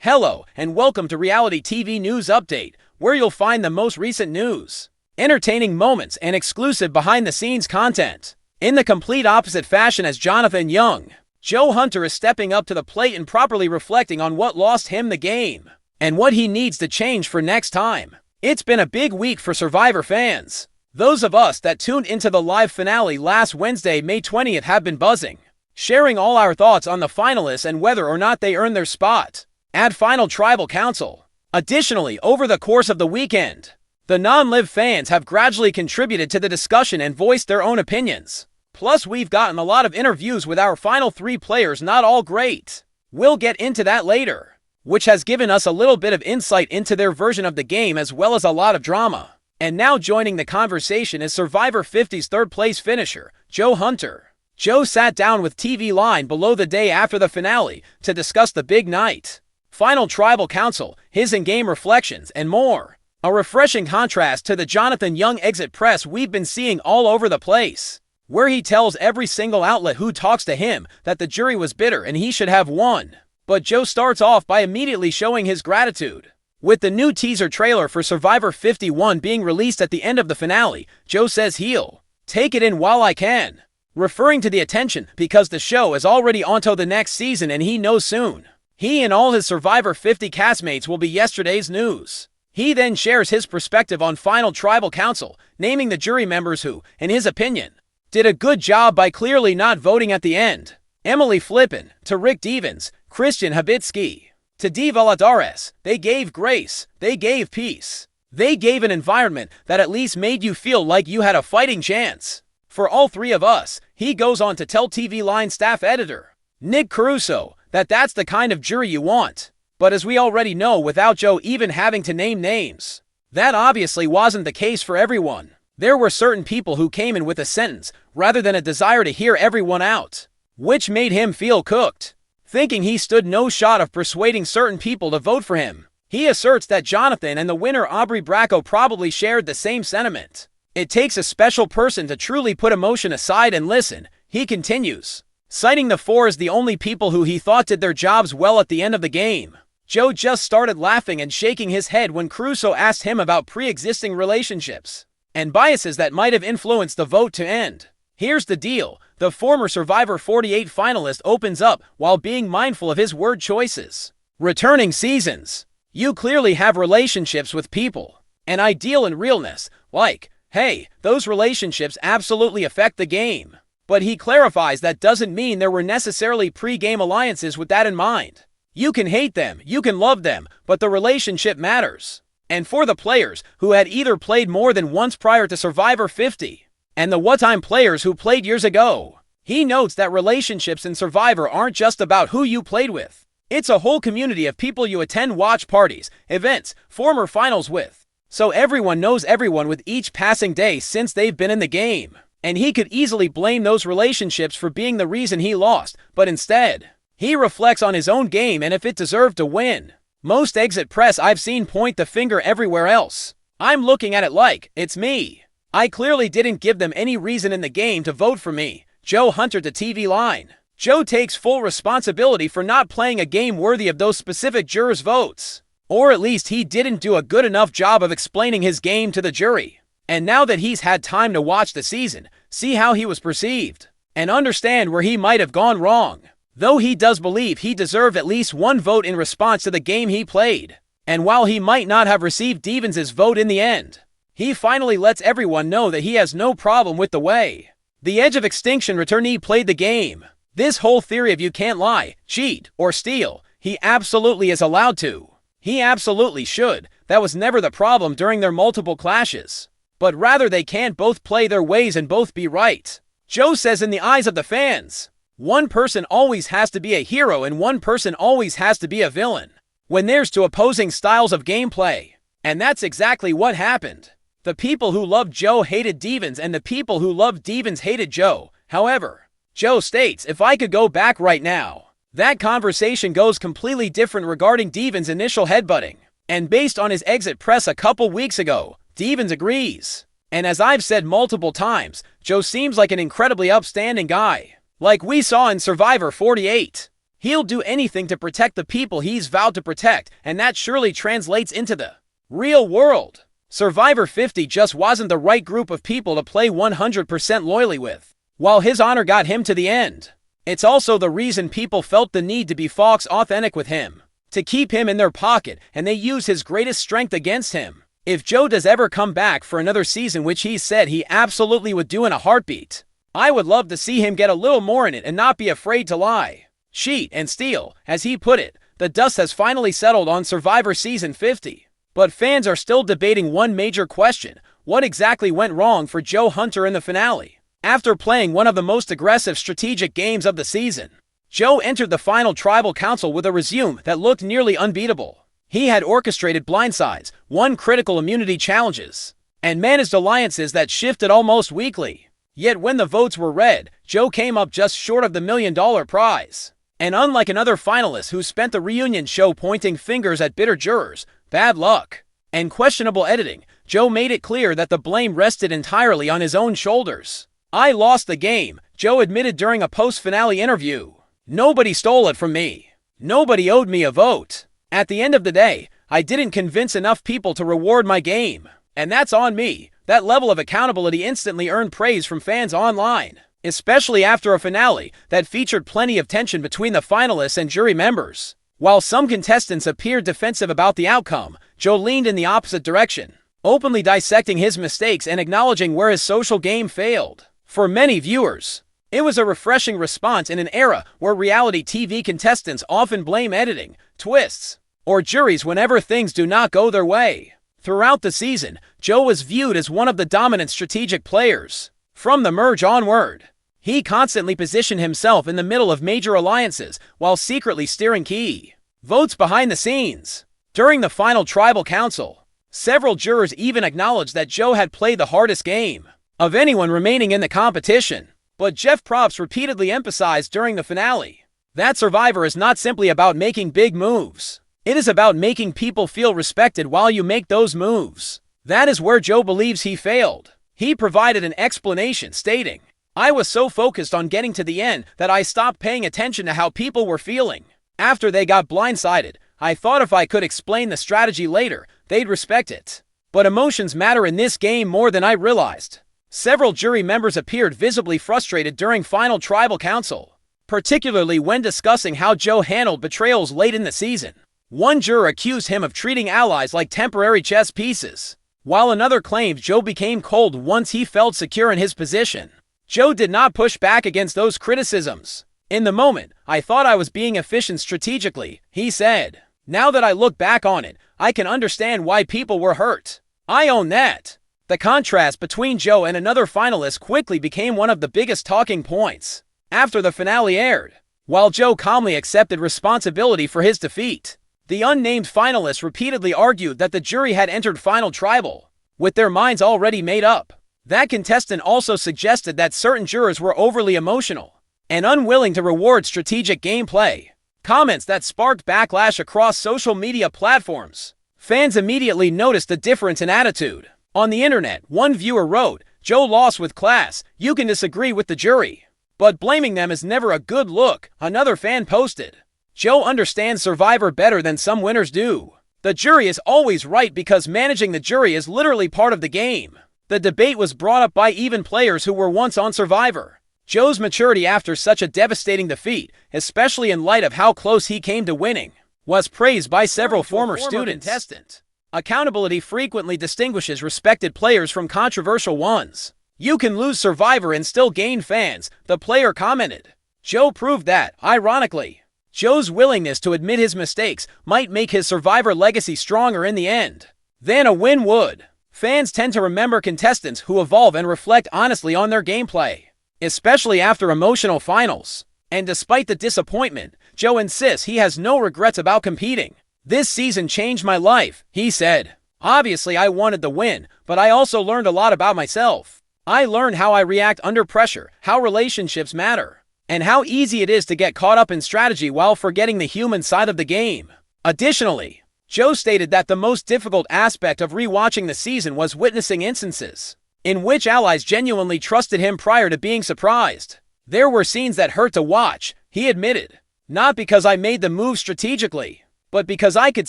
Hello, and welcome to Reality TV News Update, where you'll find the most recent news, entertaining moments, and exclusive behind-the-scenes content. In the complete opposite fashion as Jonathan Young, Joe Hunter is stepping up to the plate and properly reflecting on what lost him the game, and what he needs to change for next time. It's been a big week for Survivor fans. Those of us that tuned into the live finale last Wednesday, May 20th, have been buzzing, sharing all our thoughts on the finalists and whether or not they earned their spot at Final Tribal Council. Additionally, over the course of the weekend, the non-live fans have gradually contributed to the discussion and voiced their own opinions. Plus, we've gotten a lot of interviews with our final three players, not all great. We'll get into that later, which has given us a little bit of insight into their version of the game as well as a lot of drama. And now joining the conversation is Survivor 50's third-place finisher, Joe Hunter. Joe sat down with TV Line below the day after the finale to discuss the big night, Final Tribal Council, his in-game reflections, and more. A refreshing contrast to the Jonathan Young exit press we've been seeing all over the place, where he tells every single outlet who talks to him that the jury was bitter and he should have won. But Joe starts off by immediately showing his gratitude. With the new teaser trailer for Survivor 51 being released at the end of the finale, Joe says he'll take it in while I can, referring to the attention because the show is already onto the next season and he knows soon he and all his Survivor 50 castmates will be yesterday's news. He then shares his perspective on Final Tribal Council, naming the jury members who, in his opinion, did a good job by clearly not voting at the end. Emily Flippin, to Rick Devens, Christian Habitsky, to Dee Valadares, they gave grace, they gave peace. They gave an environment that at least made you feel like you had a fighting chance. For all three of us, he goes on to tell TV Line staff editor Nick Caruso that that's the kind of jury you want. But as we already know, without Joe even having to name names, that obviously wasn't the case for everyone. There were certain people who came in with a sentence rather than a desire to hear everyone out, which made him feel cooked, thinking he stood no shot of persuading certain people to vote for him. He asserts that Jonathan and the winner Aubrey Bracco probably shared the same sentiment. It takes a special person to truly put emotion aside and listen, he continues, citing the four as the only people who he thought did their jobs well at the end of the game. Joe just started laughing and shaking his head when Caruso asked him about pre-existing relationships and biases that might have influenced the vote to end. Here's the deal, the former Survivor 48 finalist opens up while being mindful of his word choices. Returning seasons. You clearly have relationships with people. An ideal and realness, like, hey, those relationships absolutely affect the game. But he clarifies that doesn't mean there were necessarily pre-game alliances with that in mind. You can hate them, you can love them, but the relationship matters. And for the players who had either played more than once prior to Survivor 50, and the one-time players who played years ago, he notes that relationships in Survivor aren't just about who you played with. It's a whole community of people you attend watch parties, events, former finals with. So everyone knows everyone with each passing day since they've been in the game. And he could easily blame those relationships for being the reason he lost, but instead, he reflects on his own game and if it deserved to win. Most exit press I've seen point the finger everywhere else. I'm looking at it like, it's me. I clearly didn't give them any reason in the game to vote for me. Joe Hunter to TV Line. Joe takes full responsibility for not playing a game worthy of those specific jurors' votes. Or at least he didn't do a good enough job of explaining his game to the jury. And now that he's had time to watch the season, see how he was perceived, and understand where he might have gone wrong. Though he does believe he deserved at least one vote in response to the game he played. And while he might not have received Devens' vote in the end, he finally lets everyone know that he has no problem with the way the Edge of Extinction returnee played the game. This whole theory of you can't lie, cheat, or steal, he absolutely is allowed to. He absolutely should. That was never the problem during their multiple clashes. But rather they can't both play their ways and both be right. Joe says in the eyes of the fans, one person always has to be a hero and one person always has to be a villain when there's two opposing styles of gameplay. And that's exactly what happened. The people who loved Joe hated Devens and the people who loved Devens hated Joe. However, Joe states, if I could go back right now, that conversation goes completely different regarding Devens' initial headbutting. And based on his exit press a couple weeks ago, Devens agrees. And as I've said multiple times, Joe seems like an incredibly upstanding guy, like we saw in Survivor 48. He'll do anything to protect the people he's vowed to protect, and that surely translates into the real world. Survivor 50 just wasn't the right group of people to play 100% loyally with. While his honor got him to the end, it's also the reason people felt the need to be Fox authentic with him, to keep him in their pocket, and they use his greatest strength against him. If Joe does ever come back for another season, which he said he absolutely would do in a heartbeat, I would love to see him get a little more in it and not be afraid to lie, cheat, and steal. As he put it, the dust has finally settled on Survivor Season 50. But fans are still debating one major question: what exactly went wrong for Joe Hunter in the finale? After playing one of the most aggressive strategic games of the season, Joe entered the final tribal council with a resume that looked nearly unbeatable. He had orchestrated blindsides, won critical immunity challenges, and managed alliances that shifted almost weekly. Yet when the votes were read, Joe came up just short of the $1 million prize. And unlike another finalist who spent the reunion show pointing fingers at bitter jurors, bad luck, and questionable editing, Joe made it clear that the blame rested entirely on his own shoulders. "I lost the game," Joe admitted during a post-finale interview. "Nobody stole it from me. Nobody owed me a vote. At the end of the day, I didn't convince enough people to reward my game. And that's on me." That level of accountability instantly earned praise from fans online, especially after a finale that featured plenty of tension between the finalists and jury members. While some contestants appeared defensive about the outcome, Joe leaned in the opposite direction, openly dissecting his mistakes and acknowledging where his social game failed. For many viewers, it was a refreshing response in an era where reality TV contestants often blame editing, twists, or juries whenever things do not go their way. Throughout the season, Joe was viewed as one of the dominant strategic players. From the merge onward, he constantly positioned himself in the middle of major alliances while secretly steering key votes behind the scenes. During the final tribal council, several jurors even acknowledged that Joe had played the hardest game of anyone remaining in the competition. But Jeff Probst repeatedly emphasized during the finale that Survivor is not simply about making big moves. It is about making people feel respected while you make those moves. That is where Joe believes he failed. He provided an explanation, stating, "I was so focused on getting to the end that I stopped paying attention to how people were feeling. After they got blindsided, I thought if I could explain the strategy later, they'd respect it. But emotions matter in this game more than I realized." Several jury members appeared visibly frustrated during final tribal council, particularly when discussing how Joe handled betrayals late in the season. One juror accused him of treating allies like temporary chess pieces, while another claimed Joe became cold once he felt secure in his position. Joe did not push back against those criticisms. "In the moment, I thought I was being efficient strategically," he said. "Now that I look back on it, I can understand why people were hurt. I own that." The contrast between Joe and another finalist quickly became one of the biggest talking points after the finale aired. While Joe calmly accepted responsibility for his defeat, the unnamed finalist repeatedly argued that the jury had entered Final Tribal with their minds already made up. That contestant also suggested that certain jurors were overly emotional and unwilling to reward strategic gameplay, comments that sparked backlash across social media platforms. Fans immediately noticed a difference in attitude. On the internet, one viewer wrote, "Joe lost with class. You can disagree with the jury, but blaming them is never a good look." Another fan posted, "Joe understands Survivor better than some winners do. The jury is always right because managing the jury is literally part of the game." The debate was brought up by even players who were once on Survivor. Joe's maturity after such a devastating defeat, especially in light of how close he came to winning, was praised by several former contestants. Accountability frequently distinguishes respected players from controversial ones. "You can lose Survivor and still gain fans," the player commented. Joe proved that, ironically. Joe's willingness to admit his mistakes might make his Survivor legacy stronger in the end than a win would. Fans tend to remember contestants who evolve and reflect honestly on their gameplay, especially after emotional finals. And despite the disappointment, Joe insists he has no regrets about competing. "This season changed my life," he said. "Obviously I wanted the win, but I also learned a lot about myself. I learned how I react under pressure, how relationships matter, and how easy it is to get caught up in strategy while forgetting the human side of the game." Additionally, Joe stated that the most difficult aspect of rewatching the season was witnessing instances in which allies genuinely trusted him prior to being surprised. "There were scenes that hurt to watch," he admitted. Not because I made the move strategically, but because I could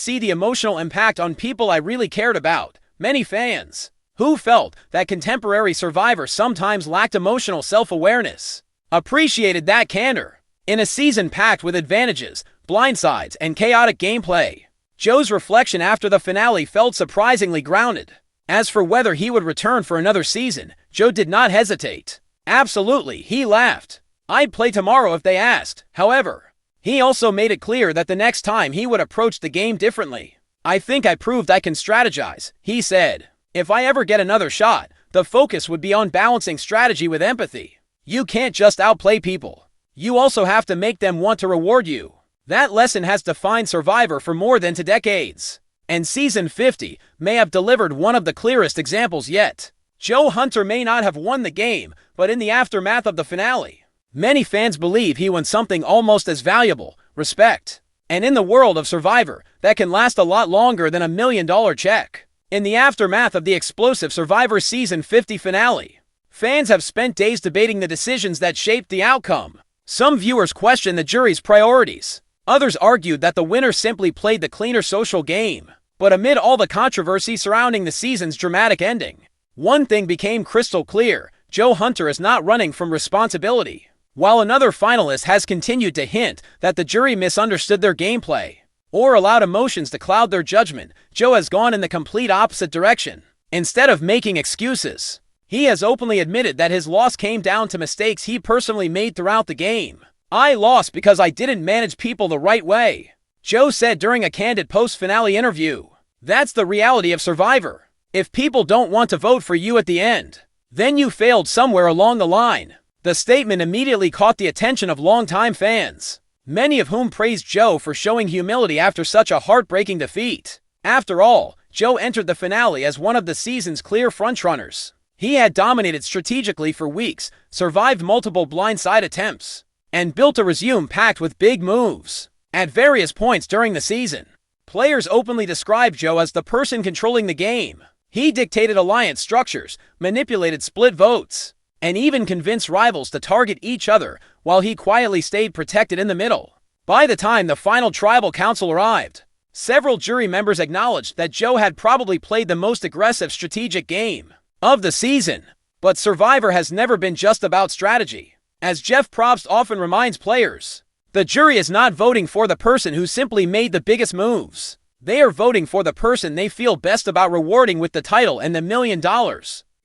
see the emotional impact on people I really cared about, many fans, who felt that contemporary Survivor sometimes lacked emotional self-awareness, appreciated that candor. In a season packed with advantages, blindsides, and chaotic gameplay, Joe's reflection after the finale felt surprisingly grounded. As for whether he would return for another season, Joe did not hesitate. Absolutely, he laughed. I'd play tomorrow if they asked. However, he also made it clear that the next time he would approach the game differently. I think I proved I can strategize, he said. If I ever get another shot, the focus would be on balancing strategy with empathy. You can't just outplay people. You also have to make them want to reward you. That lesson has defined Survivor for more than 2 decades. And Season 50 may have delivered one of the clearest examples yet. Joe Hunter may not have won the game, but in the aftermath of the finale, many fans believe he won something almost as valuable: respect. And in the world of Survivor, that can last a lot longer than $1 million check. In the aftermath of the explosive Survivor Season 50 finale, fans have spent days debating the decisions that shaped the outcome. Some viewers questioned the jury's priorities. Others argued that the winner simply played the cleaner social game. But amid all the controversy surrounding the season's dramatic ending, one thing became crystal clear: Joe Hunter is not running from responsibility. While another finalist has continued to hint that the jury misunderstood their gameplay or allowed emotions to cloud their judgment, Joe has gone in the complete opposite direction. Instead of making excuses, he has openly admitted that his loss came down to mistakes he personally made throughout the game. I lost because I didn't manage people the right way, Joe said during a candid post-finale interview. That's the reality of Survivor. If people don't want to vote for you at the end, then you failed somewhere along the line. The statement immediately caught the attention of longtime fans, many of whom praised Joe for showing humility after such a heartbreaking defeat. After all, Joe entered the finale as one of the season's clear frontrunners. He had dominated strategically for weeks, survived multiple blindside attempts, and built a resume packed with big moves. At various points during the season, players openly described Joe as the person controlling the game. He dictated alliance structures, manipulated split votes, and even convinced rivals to target each other while he quietly stayed protected in the middle. By the time the final tribal council arrived, several jury members acknowledged that Joe had probably played the most aggressive strategic game of the season. But Survivor has never been just about strategy. As Jeff Probst often reminds players, the jury is not voting for the person who simply made the biggest moves. They are voting for the person they feel best about rewarding with the title and the $1 million.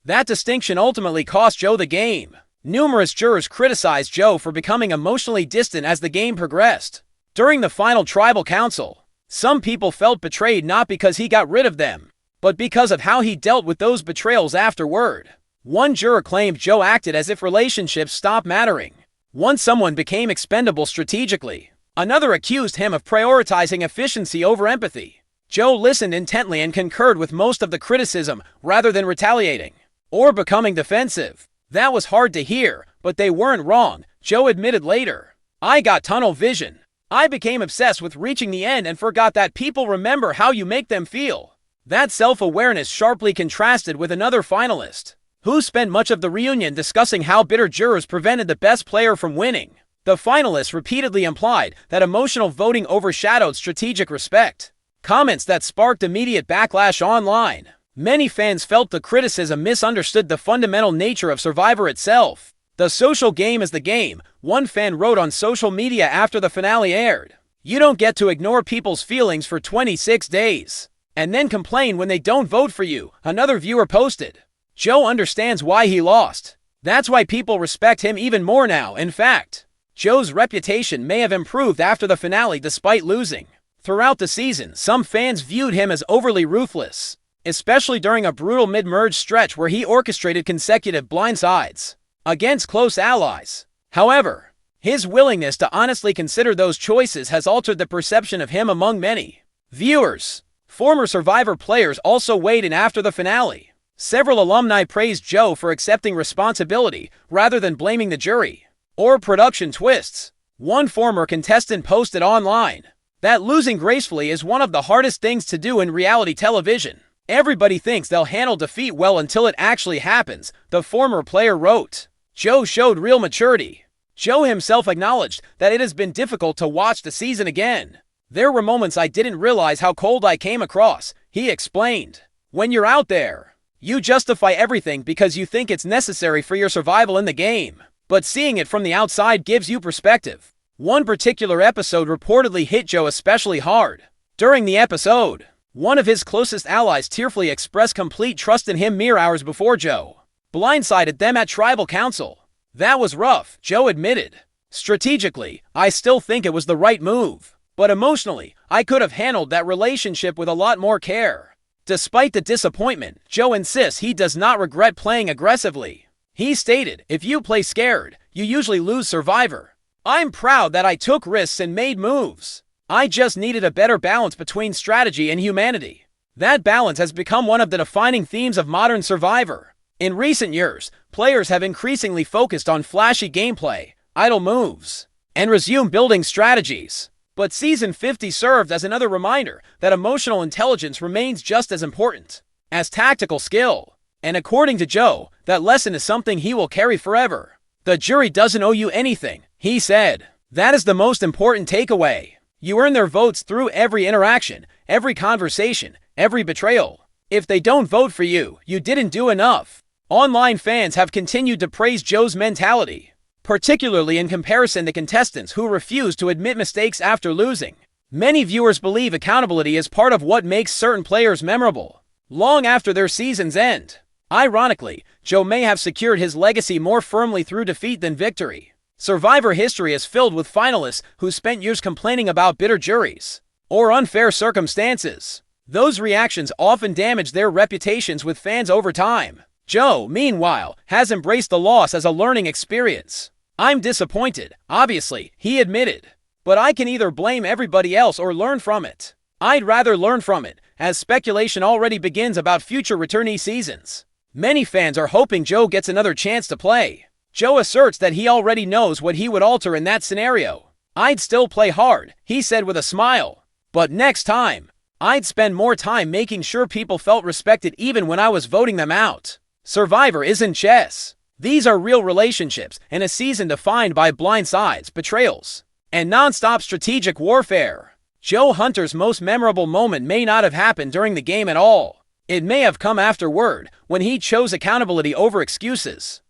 That distinction ultimately cost Joe the game. Numerous jurors criticized Joe for becoming emotionally distant as the game progressed. During the final tribal council, some people felt betrayed not because he got rid of them, but because of how he dealt with those betrayals afterward. One juror claimed Joe acted as if relationships stopped mattering once someone became expendable strategically. Another accused him of prioritizing efficiency over empathy. Joe listened intently and concurred with most of the criticism rather than retaliating or becoming defensive. That was hard to hear, but they weren't wrong, Joe admitted later. I got tunnel vision. I became obsessed with reaching the end and forgot that people remember how you make them feel. That self-awareness sharply contrasted with another finalist, who spent much of the reunion discussing how bitter jurors prevented the best player from winning. The finalists repeatedly implied that emotional voting overshadowed strategic respect, comments that sparked immediate backlash online. Many fans felt the criticism misunderstood the fundamental nature of Survivor itself. The social game is the game, one fan wrote on social media after the finale aired. You don't get to ignore people's feelings for 26 days, and then complain when they don't vote for you, another viewer posted. Joe understands why he lost. That's why people respect him even more now. In fact, Joe's reputation may have improved after the finale despite losing. Throughout the season, some fans viewed him as overly ruthless, especially during a brutal mid-merge stretch where he orchestrated consecutive blindsides against close allies. However, his willingness to honestly consider those choices has altered the perception of him among many viewers. Former Survivor players also weighed in after the finale. Several alumni praised Joe for accepting responsibility rather than blaming the jury or production twists. One former contestant posted online that losing gracefully is one of the hardest things to do in reality television. Everybody thinks they'll handle defeat well until it actually happens, the former player wrote. Joe showed real maturity. Joe himself acknowledged that it has been difficult to watch the season again. There were moments I didn't realize how cold I came across, he explained. When you're out there, you justify everything because you think it's necessary for your survival in the game. But seeing it from the outside gives you perspective. One particular episode reportedly hit Joe especially hard. During the episode, one of his closest allies tearfully expressed complete trust in him mere hours before Joe blindsided them at tribal council. That was rough, Joe admitted. Strategically, I still think it was the right move. But emotionally, I could have handled that relationship with a lot more care. Despite the disappointment, Joe insists he does not regret playing aggressively. He stated, "If you play scared, you usually lose Survivor. I'm proud that I took risks and made moves. I just needed a better balance between strategy and humanity." That balance has become one of the defining themes of modern Survivor. In recent years, players have increasingly focused on flashy gameplay, idle moves, and resumed building strategies. But Season 50 served as another reminder that emotional intelligence remains just as important as tactical skill. And according to Joe, that lesson is something he will carry forever. The jury doesn't owe you anything, he said. That is the most important takeaway. You earn their votes through every interaction, every conversation, every betrayal. If they don't vote for you, you didn't do enough. Online fans have continued to praise Joe's mentality, particularly in comparison to contestants who refuse to admit mistakes after losing. Many viewers believe accountability is part of what makes certain players memorable, long after their seasons end. Ironically, Joe may have secured his legacy more firmly through defeat than victory. Survivor history is filled with finalists who spent years complaining about bitter juries or unfair circumstances. Those reactions often damage their reputations with fans over time. Joe, meanwhile, has embraced the loss as a learning experience. "I'm disappointed, obviously," he admitted. "But I can either blame everybody else or learn from it. I'd rather learn from it, as speculation already begins about future returnee seasons." Many fans are hoping Joe gets another chance to play. Joe asserts that he already knows what he would alter in that scenario. "I'd still play hard," he said with a smile. "But next time, I'd spend more time making sure people felt respected even when I was voting them out." Survivor isn't chess. These are real relationships and a season defined by blind sides, betrayals, and non-stop strategic warfare. Joe Hunter's most memorable moment may not have happened during the game at all. It may have come afterward, when he chose accountability over excuses.